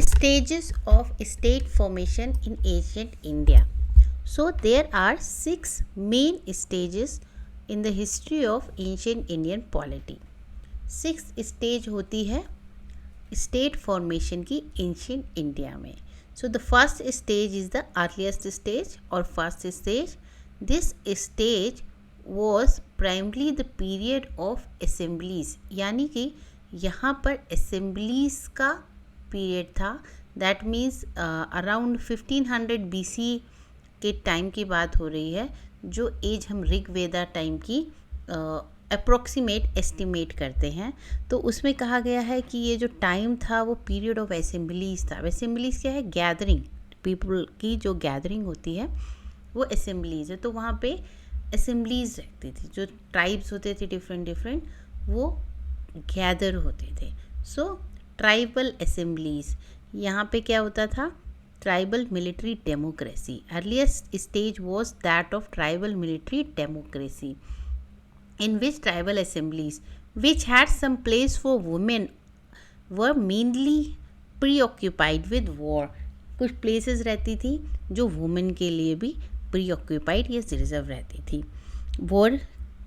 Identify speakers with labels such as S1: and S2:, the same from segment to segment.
S1: Stages of state formation in ancient India. So there are 6 main stages in the history of ancient Indian polity. 6 stage होती है state formation की ancient India में. So the first stage is the earliest stage और first stage. This stage was primarily the period of assemblies, यानी कि यहाँ पर assemblies का पीरियड था. दैट मीन्स अराउंड 1500 BC के टाइम की बात हो रही है, जो एज हम ऋग्वेदा टाइम की अप्रोक्सीमेट एस्टिमेट करते हैं. तो उसमें कहा गया है कि ये जो टाइम था वो पीरियड ऑफ असेंबलीज था. असेंबलीज क्या है? गैदरिंग, पीपल की जो गैदरिंग होती है वो असेंबलीज है. तो वहाँ पे असेंबलीज रहती थी, जो ट्राइब्स होते थे डिफरेंट वो गैदर होते थे. सो ट्राइबल असेंबलीज, यहाँ पे क्या होता था? Tribal military democracy. Earliest stage was that of tribal military democracy, in which tribal assemblies, which had some place for women, were mainly preoccupied with war. कुछ places रहती थी जो वुमेन के लिए भी preoccupied या रिजर्व रहती थी war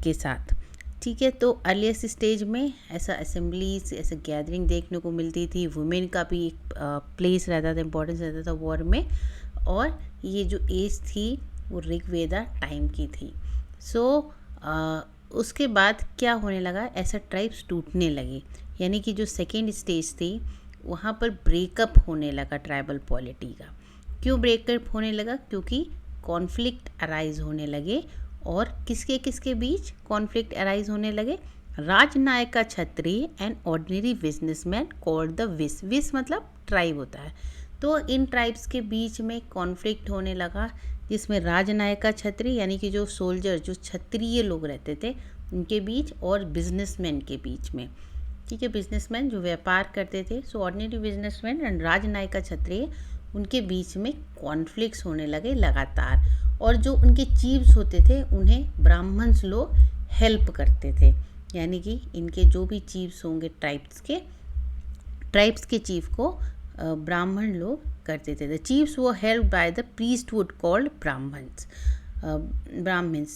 S1: के साथ. ठीक है, तो अर्लीस्ट स्टेज में ऐसा असेंबलीज, ऐसा गैदरिंग देखने को मिलती थी. वुमेन का भी एक प्लेस रहता था, इम्पोर्टेंस रहता था वॉर में. और ये जो एज थी वो ऋग्वेदा टाइम की थी. सो उसके बाद क्या होने लगा? ऐसा ट्राइब्स टूटने लगे, यानी कि जो सेकेंड स्टेज थी वहाँ पर ब्रेकअप होने लगा ट्राइबल पॉलिटी का. क्यों ब्रेकअप होने लगा? क्योंकि कॉन्फ्लिक्ट अराइज होने लगे. और किसके बीच कॉन्फ्लिक्ट अराइज होने लगे? राजनायका Kshatriya and ordinary businessman called the Vis. Vis मतलब ट्राइब होता है. तो इन ट्राइब्स के बीच में कॉन्फ्लिक्ट होने लगा, जिसमें राजनायका क्षत्रिय यानी कि जो सोल्जर, जो क्षत्रिय लोग रहते थे उनके बीच, और बिजनेसमैन के बीच में. ठीक है, बिजनेसमैन जो व्यापार करते थे. सो ऑर्डिनरी बिजनेसमैन एंड राजनायका क्षत्रिय, उनके बीच में कॉन्फ्लिक्ट्स होने लगे लगातार. और जो उनके चीफ्स होते थे उन्हें ब्राह्मण्स लोग हेल्प करते थे, यानी कि इनके जो भी चीफ्स होंगे ट्राइब्स के चीफ को ब्राह्मण लोग करते थे. द चीफ्स वो help by the priesthood called Brahmins.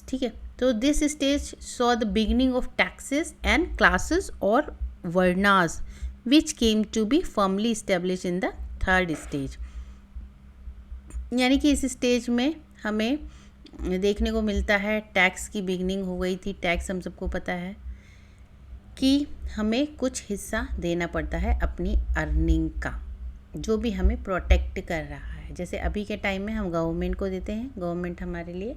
S1: ठीक है, तो this stage saw the beginning of taxes and classes और varnas which came to be firmly establish in the third stage. यानी कि इस स्टेज में हमें देखने को मिलता है टैक्स की बिगनिंग हो गई थी. टैक्स हम सबको पता है कि हमें कुछ हिस्सा देना पड़ता है अपनी अर्निंग का, जो भी हमें प्रोटेक्ट कर रहा है. जैसे अभी के टाइम में हम गवर्नमेंट को देते हैं, गवर्नमेंट हमारे लिए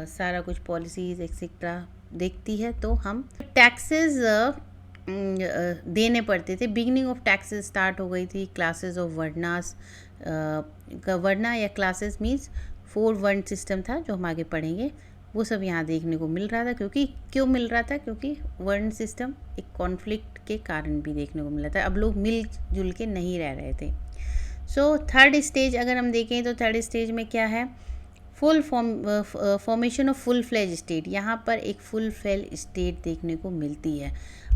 S1: सारा कुछ पॉलिसीज़ एक्सेट्रा देखती है, तो हम टैक्सेस देने पड़ते थे. बिगनिंग ऑफ टैक्सेस स्टार्ट हो गई थी. क्लासेस ऑफ वर्नास, वर्ना या क्लासेस मीन्स 4 वर्ण सिस्टम था जो हम आगे पढ़ेंगे. वो सब यहाँ देखने को मिल रहा था. क्यों मिल रहा था? क्योंकि वर्ण सिस्टम एक कॉन्फ्लिक्ट के कारण भी देखने को मिला था. अब लोग मिलजुल के नहीं रह रहे थे. सो थर्ड स्टेज अगर हम देखें तो थर्ड स्टेज में क्या है? Full formation of full fledge state. यहाँ पर एक फुल फ्लेज स्टेट देखने को मिलती है.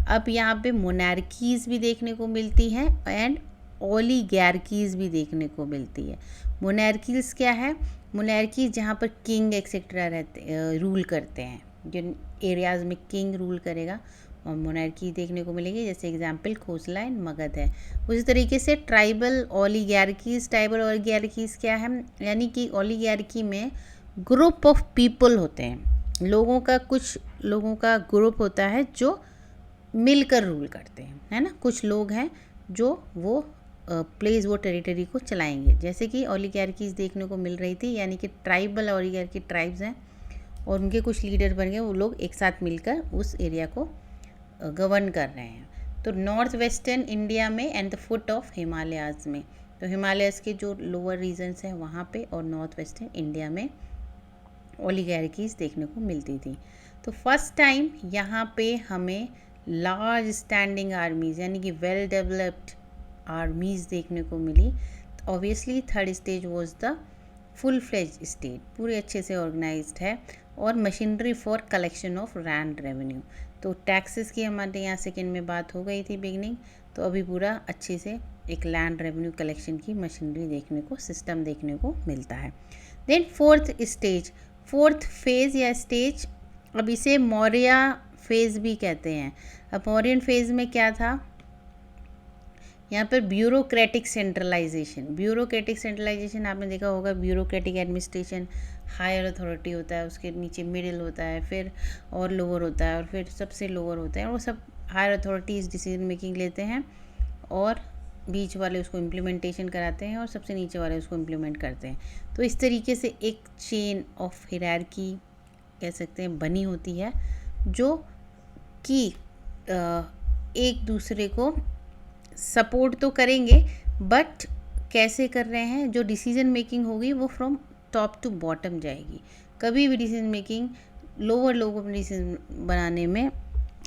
S1: अब यहाँ पे मोनार्कीज़ भी देखने को मिलती हैं एंड ओलिगार्कीज़ भी देखने को मिलती है. मोनार्कीज़ क्या है? मोनार्की जहाँ पर किंग एक्सेट्रा रहते रूल करते हैं, जिन एरियाज़ में किंग रूल करेगा और मोनार्की देखने को मिलेगी. जैसे एग्जांपल खोसला एंड मगध है. उसी तरीके से ट्राइबल ओलिगार्कीज़ क्या है? यानी कि ओलिगार्की में ग्रुप ऑफ पीपल होते हैं, कुछ लोगों का ग्रुप होता है जो मिलकर रूल करते हैं, है ना. कुछ लोग हैं जो वो प्लेस, वो टेरिटरी को चलाएंगे. जैसे कि ओलिगार्कीज़ देखने को मिल रही थी, यानी कि ट्राइबल ओलिगार्की ट्राइब्स हैं और उनके कुछ लीडर बन गए, वो लोग एक साथ मिलकर उस एरिया को गवर्न कर रहे हैं. तो नॉर्थ वेस्टर्न इंडिया में and the foot of Himalayas में, तो हिमालयस के जो लोअर रीजन्स हैं वहाँ पे और नॉर्थ वेस्टर्न इंडिया में ओलिगार्कीज़ देखने को मिलती थी. तो फर्स्ट टाइम यहाँ पे हमें लार्ज स्टैंडिंग आर्मीज़, यानी कि वेल डेवलप्ड आर्मीज़ देखने को मिली. Obviously third stage was the full fledge state, पूरे अच्छे से ऑर्गेनाइज्ड है. और machinery for collection of land revenue. तो टैक्सेस की हमारे यहाँ सेकेंड में बात हो गई थी बिगनिंग, तो अभी पूरा अच्छे से एक लैंड रेवेन्यू कलेक्शन की मशीनरी देखने को, सिस्टम देखने को मिलता है। देन फोर्थ फेज़ या स्टेज, अब इसे मौर्य फेज़ भी कहते हैं। अब मौर्यन फेज़ में क्या था, यहाँ पर ब्यूरोक्रेटिक सेंट्रलाइजेशन आपने देखा होगा। ब्यूरोक्रेटिक एडमिनिस्ट्रेशन, हायर अथॉरिटी होता है, उसके नीचे मिडिल होता है, फिर और लोअर होता है, और फिर सबसे लोअर होता है। वो सब हायर अथॉरिटीज़ डिसीजन मेकिंग लेते हैं और बीच वाले उसको इम्प्लीमेंटेशन कराते हैं और सबसे नीचे वाले उसको इम्प्लीमेंट करते हैं। तो इस तरीके से एक चेन ऑफ हिरार्की कह सकते हैं बनी होती है, जो कि एक दूसरे को सपोर्ट तो करेंगे, बट कैसे कर रहे हैं, जो डिसीजन मेकिंग होगी वो फ्रॉम टॉप टू बॉटम जाएगी। कभी भी डिसीजन मेकिंग लोअर लोगों को डिसीजन बनाने में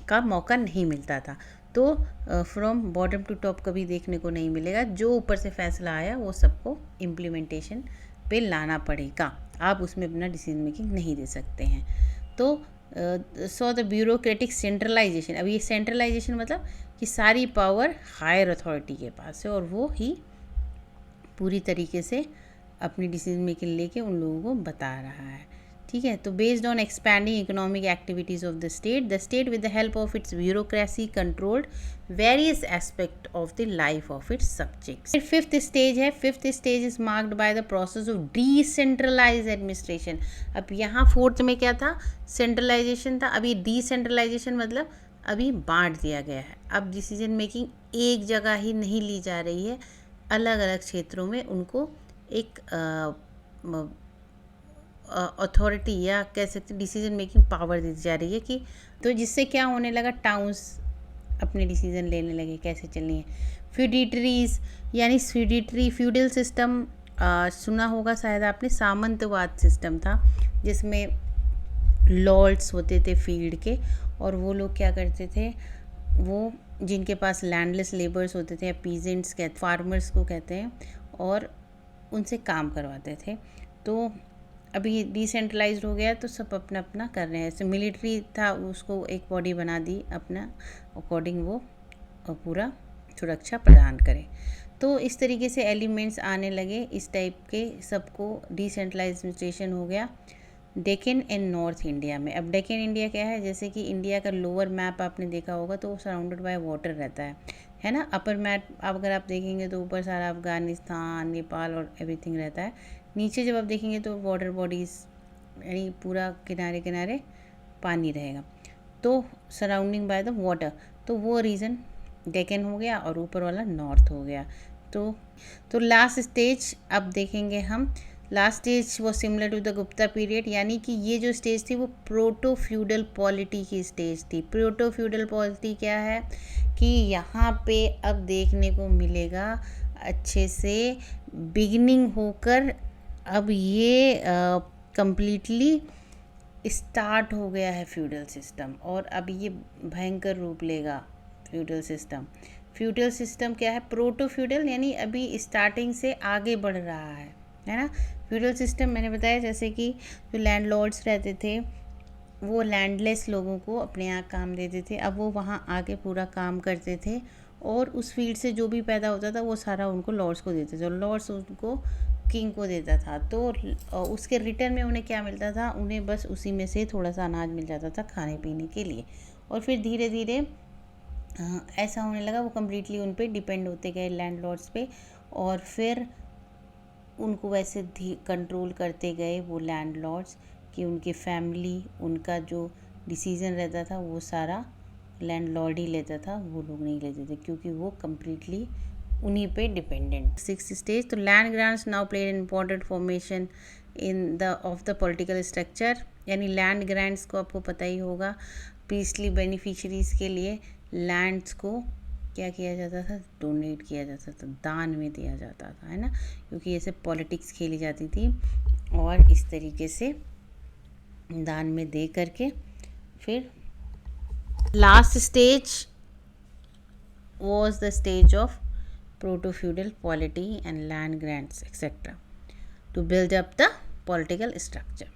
S1: का मौका नहीं मिलता था। तो फ्रॉम बॉटम टू टॉप कभी देखने को नहीं मिलेगा। जो ऊपर से फैसला आया वो सबको इम्प्लीमेंटेशन पे लाना पड़ेगा, आप उसमें अपना डिसीजन मेकिंग नहीं दे सकते हैं। तो सो द ब्यूरोक्रेटिक सेंट्रलाइजेशन, अब ये सेंट्रलाइजेशन मतलब कि सारी पावर हायर अथॉरिटी के पास है और वो ही पूरी तरीके से अपनी डिसीजन मेकिंग लेके उन लोगों को बता रहा है। ठीक है, तो based on expanding economic activities of the state with the help of its bureaucracy controlled various aspect of the life of its subjects. Fifth stage है, fifth stage is marked by the process of decentralise administration. अब यहाँ fourth में क्या था, centralisation था, अभी decentralisation मतलब अभी बांट दिया गया है। अब डिसीजन मेकिंग एक जगह ही नहीं ली जा रही है, अलग अलग क्षेत्रों में उनको एक अथॉरिटी या कह सकते डिसीजन मेकिंग पावर दी जा रही है कि, तो जिससे क्या होने लगा, टाउन्स अपने डिसीजन लेने लगे कैसे चलनी है। फ्यूडिटरीज यानी फ्यूडल सिस्टम सुना होगा शायद आपने, सामंतवाद सिस्टम था जिसमें लॉर्ड्स होते थे फील्ड के, और वो लोग क्या करते थे, वो जिनके पास लैंडलेस लेबर्स होते थे, पीजेंट्स कहते, फार्मर्स को कहते हैं, और उनसे काम करवाते थे। तो अभी डिसेंट्रलाइज हो गया तो सब अपना अपना कर रहे हैं। जैसे मिलिट्री था, उसको एक बॉडी बना दी अपना अकॉर्डिंग, वो पूरा सुरक्षा प्रदान करे। तो इस तरीके से एलिमेंट्स आने लगे इस टाइप के, सबको डिसेंट्रलाइजेशन हो गया डेक्कन एंड नॉर्थ इंडिया में। अब डेक्कन इंडिया क्या है, जैसे कि इंडिया का लोअर मैप आपने देखा होगा तो वो सराउंडेड बाय वाटर रहता है ना। अपर मैप अगर आप देखेंगे तो ऊपर सारा अफगानिस्तान, नेपाल और एवरीथिंग रहता है। नीचे जब आप देखेंगे तो वाटर बॉडीज़ यानी पूरा किनारे किनारे पानी रहेगा, तो सराउंडिंग बाय द वाटर, तो वो रीजन डेक्कन हो गया और ऊपर वाला नॉर्थ हो गया। तो लास्ट स्टेज अब देखेंगे हम, लास्ट स्टेज वो similar to the Gupta period, यानी कि ये जो स्टेज थी वो प्रोटो फ्यूडल पॉलिटी की स्टेज थी। प्रोटो फ्यूडल पॉलिटी क्या है कि यहाँ पे अब देखने को मिलेगा अच्छे से बिगिनिंग होकर अब ये कंप्लीटली स्टार्ट हो गया है फ्यूडल सिस्टम, और अब ये भयंकर रूप लेगा फ्यूडल सिस्टम। फ्यूडल सिस्टम क्या है, प्रोटो फ्यूडल यानी अभी स्टार्टिंग से आगे बढ़ रहा है ना। फ्यूडल सिस्टम मैंने बताया जैसे कि जो लैंडलॉर्ड्स रहते थे वो लैंडलेस लोगों को अपने यहाँ काम देते थे, अब वो वहाँ आके पूरा काम करते थे और उस फील्ड से जो भी पैदा होता था वो सारा उनको लॉर्ड्स को देते थे और लॉर्ड्स उनको किंग को देता था। तो उसके रिटर्न में उन्हें क्या मिलता था, उन्हें बस उसी में से थोड़ा सा अनाज मिल जाता था खाने पीने के लिए। और फिर धीरे धीरे ऐसा होने लगा, वो कम्प्लीटली उन पर डिपेंड होते गए लैंडलॉर्ड्स पे, और फिर उनको वैसे कंट्रोल करते गए वो लैंडलॉर्ड्स कि उनकी फैमिली, उनका जो डिसीज़न रहता था वो सारा लैंडलॉर्ड ही लेता था, वो लोग नहीं लेते थे क्योंकि वो कम्प्लीटली उन्हीं पे डिपेंडेंट। सिक्स्थ स्टेज, तो land grants now play an important formation in the of the political structure, यानी लैंड ग्रांट्स को आपको पता ही होगा, पीसली बेनिफिशरीज़ के लिए लैंड्स को क्या किया जाता था, डोनेट किया जाता था, दान में दिया जाता था, है ना, क्योंकि ऐसे पॉलिटिक्स खेली जाती थी और इस तरीके से दान में दे करके फिर last stage was the stage of proto-feudal polity and land grants etc. to build up the political structure.